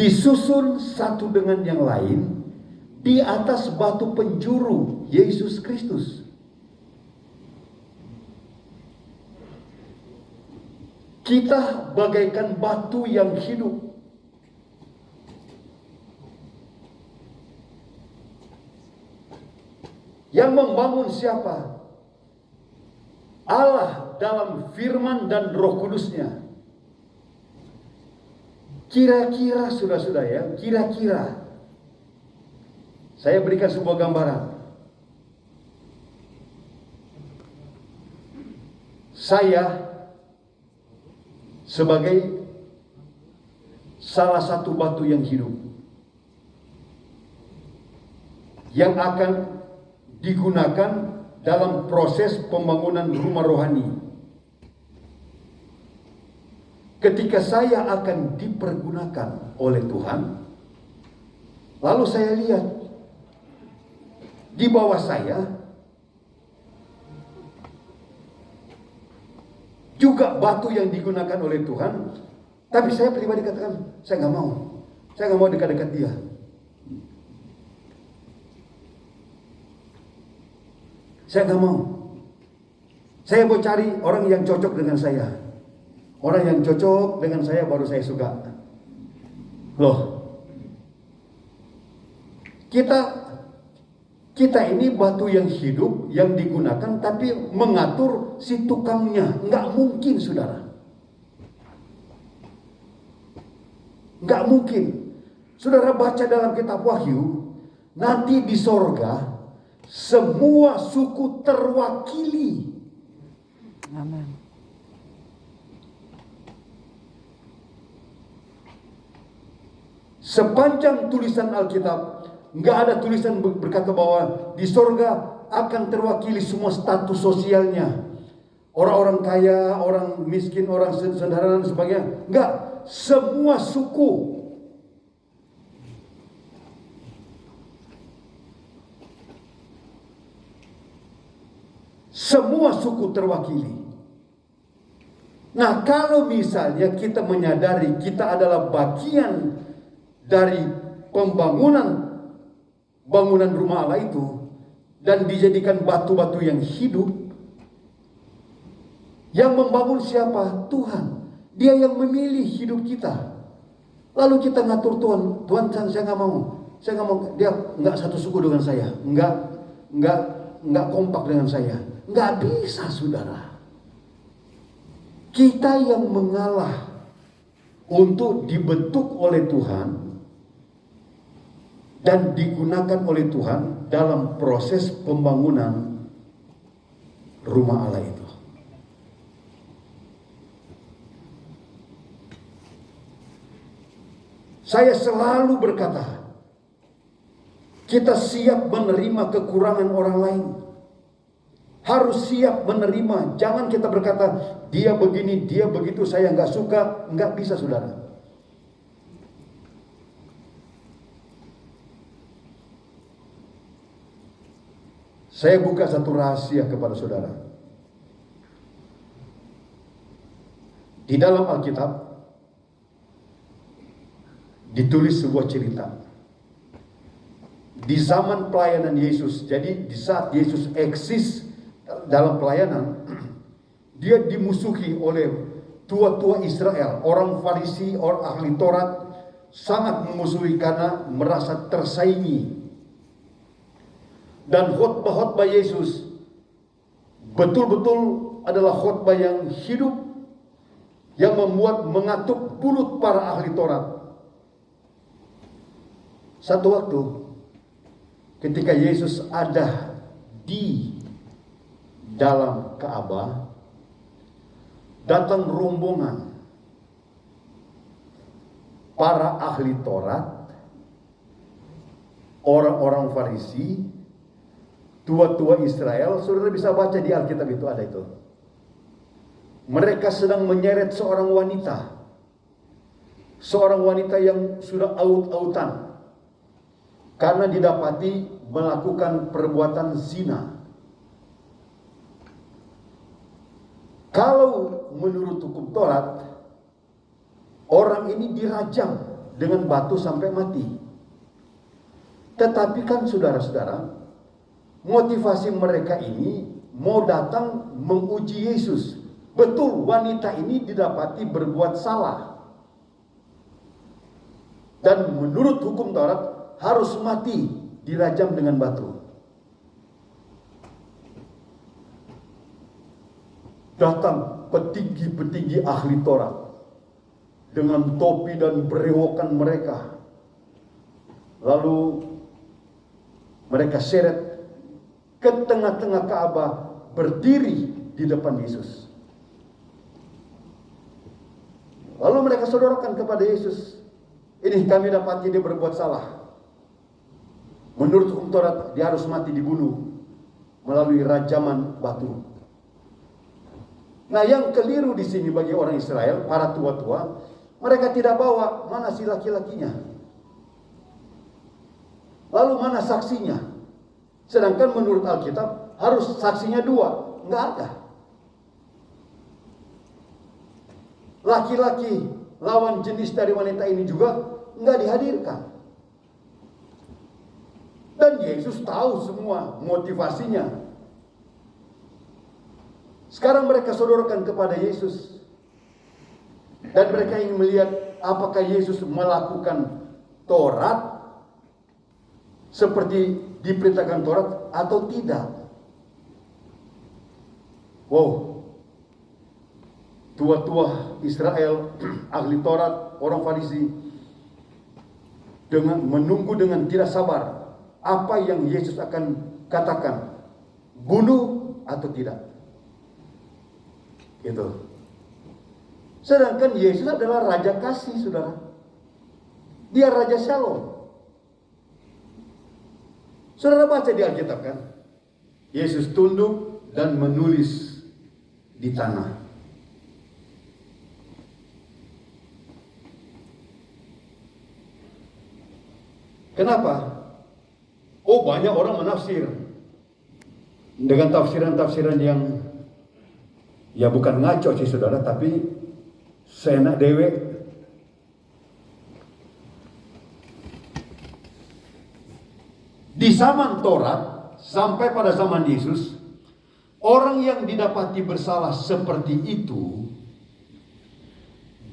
disusun satu dengan yang lain di atas batu penjuru Yesus Kristus. Kita bagaikan batu yang hidup. Yang membangun siapa? Allah dalam firman dan Roh Kudusnya. Kira-kira sudah ya, kira-kira. Saya berikan sebuah gambaran. Saya sebagai salah satu batu yang hidup, yang akan digunakan dalam proses pembangunan rumah rohani. Ketika saya akan dipergunakan oleh Tuhan, lalu saya lihat di bawah saya juga batu yang digunakan oleh Tuhan, tapi saya pribadi katakan, saya nggak mau dekat-dekat dia. Saya nggak mau. Saya mau cari orang yang cocok dengan saya. Orang yang cocok dengan saya baru saya suka. Loh, kita ini batu yang hidup, yang digunakan, tapi mengatur si tukangnya. Nggak mungkin, saudara. Nggak mungkin. Saudara baca dalam kitab Wahyu, nanti di sorga, semua suku terwakili. Amin. Sepanjang tulisan Alkitab, nggak ada tulisan berkata bahwa di sorga akan terwakili semua status sosialnya. Orang-orang kaya, orang miskin, orang sederhana dan sebagainya. Nggak, semua suku. Semua suku terwakili. Nah, kalau misalnya kita menyadari kita adalah bagian dari bangunan rumah Allah itu, dan dijadikan batu-batu yang hidup, yang membangun siapa? Tuhan. Dia yang memilih hidup kita. Lalu kita ngatur Tuhan, saya nggak mau, dia nggak satu suku dengan saya, nggak kompak dengan saya. Nggak bisa, saudara. Kita yang mengalah untuk dibentuk oleh Tuhan dan digunakan oleh Tuhan dalam proses pembangunan rumah Allah itu. Saya selalu berkata, kita siap menerima kekurangan orang lain. Harus siap menerima. Jangan kita berkata, dia begini, dia begitu, saya nggak suka. Nggak bisa, saudara. Saya buka satu rahasia kepada saudara. Di dalam Alkitab ditulis sebuah cerita. Di zaman pelayanan Yesus, jadi di saat Yesus eksis dalam pelayanan, dia dimusuhi oleh tua-tua Israel, orang Farisi, orang ahli Taurat, sangat memusuhi karena merasa tersaingi. Dan khotbah-khotbah Yesus betul-betul adalah khotbah yang hidup, yang mengatuk mulut para ahli Taurat. Satu waktu ketika Yesus ada di dalam Ka'bah, datang rombongan para ahli Taurat, orang-orang Farisi, tua-tua Israel. Saudara bisa baca di Alkitab, itu ada itu. Mereka sedang menyeret seorang wanita yang sudah aut-autan karena didapati melakukan perbuatan zina. Kalau menurut hukum Taurat, orang ini dirajam dengan batu sampai mati. Tetapi kan saudara-saudara, motivasi mereka ini mau datang menguji Yesus. Betul, wanita ini didapati berbuat salah. Dan menurut hukum Taurat harus mati, dirajam dengan batu. Datang petinggi-petinggi ahli Taurat dengan topi dan berewokan mereka. Lalu mereka seret ke tengah-tengah Ka'bah, berdiri di depan Yesus. Lalu mereka sodorakan kepada Yesus, ini kami dapati dia berbuat salah. Menurut hukum Taurat dia harus mati, dibunuh melalui rajaman batu. Nah, yang keliru di sini bagi orang Israel, para tua-tua, mereka tidak bawa mana si laki-lakinya. Lalu mana saksinya? Sedangkan menurut Alkitab harus saksinya 2, enggak ada. Laki-laki lawan jenis dari wanita ini juga enggak dihadirkan. Dan Yesus tahu semua motivasinya. Sekarang mereka sodorkan kepada Yesus. Dan mereka ingin melihat apakah Yesus melakukan Taurat seperti diperintahkan Taurat atau tidak. Wow. Tua-tua Israel, ahli Taurat, orang Farisi menunggu dengan tidak sabar apa yang Yesus akan katakan. Bunuh atau tidak. Gitu. Sedangkan Yesus adalah Raja Kasih, saudara. Dia Raja Shalom. Saudara baca di Alkitab kan? Yesus tunduk dan menulis di tanah. Kenapa? Oh, banyak orang menafsir dengan tafsiran-tafsiran yang ya bukan ngaco sih saudara, tapi seenak dewe. Di zaman Taurat sampai pada zaman Yesus, orang yang didapati bersalah seperti itu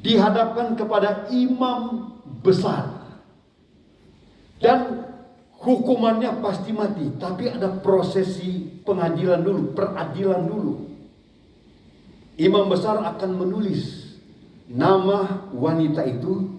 dihadapkan kepada imam besar dan hukumannya pasti mati. Tapi ada prosesi pengadilan dulu, peradilan dulu. Imam besar akan menulis nama wanita itu